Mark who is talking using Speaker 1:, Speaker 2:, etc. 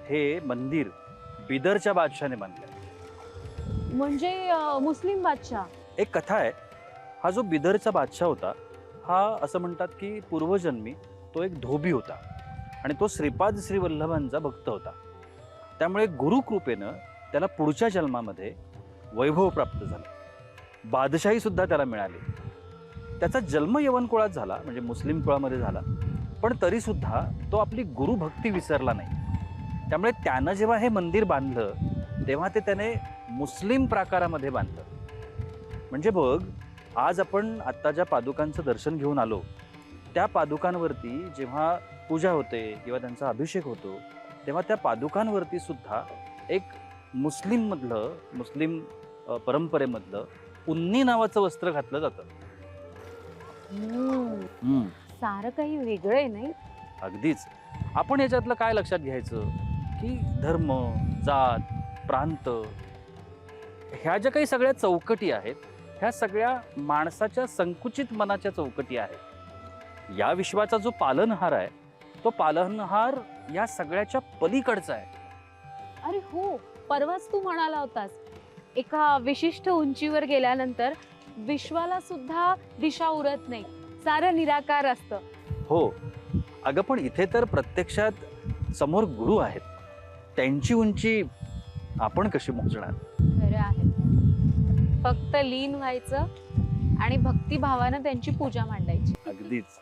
Speaker 1: हे मंदिर बिदरच्या बादशाने बांधलंय.
Speaker 2: म्हणजे मुस्लिम बादशाह.
Speaker 1: एक कथा आहे, हा जो बिदरचा बादशाह होता, हा असं म्हणतात की पूर्वजन्मी तो एक धोबी होता आणि तो श्रीपाद श्री वल्लभांचा भक्त होता. त्यामुळे गुरुकृपेनं त्याला पुढच्या जन्मामध्ये वैभव प्राप्त झालं, बादशाही सुद्धा त्याला मिळाली. त्याचा जन्म यवन कुळात झाला, म्हणजे मुस्लिम कुळामध्ये झाला, पण तरी सुद्धा तो आपली गुरुभक्ती विसरला नाही. त्यामुळे त्यानं जेव्हा हे मंदिर बांधलं तेव्हा ते त्याने मुस्लिम प्राकारामध्ये बांधलं. म्हणजे बघ, आज आपण आत्ता ज्या पादुकांचं दर्शन घेऊन आलो, त्या पादुकांवरती जेव्हा पूजा होते किंवा त्यांचा अभिषेक होतो, तेव्हा त्या पादुकांवरती सुद्धा एक मुस्लिम परंपरेमधलं उन्नी नावाचं वस्त्र घातलं जातं.
Speaker 2: सारं काही वेगळं आहे नाही.
Speaker 1: अगदीच. आपण याच्यातलं काय लक्षात घ्यायचं की धर्म, जात, प्रांत ह्या ज्या काही सगळ्या चौकटी आहेत, ह्या सगळ्या माणसाच्या संकुचित मनाच्या चौकटी आहेत. या विश्वाचा जो पालनहार आहे, तो पालनहार या सगळ्याच्या पलीकडचा आहे.
Speaker 2: अरे हो, परवाच तू म्हणाला होतास, एका विशिष्ट उंचीवर गेल्यानंतर विश्वाला सुद्धा दिशा उरत नाही, सारं निराकार असतं.
Speaker 1: हो, अगं पण इथे तर प्रत्यक्षात समोर गुरु आहेत, त्यांची उंची आपण कशी मोजणार?
Speaker 2: खरं आहे. फक्त लीन व्हायचं आणि भक्तिभावानं त्यांची पूजा मांडायची.
Speaker 1: अगदीच.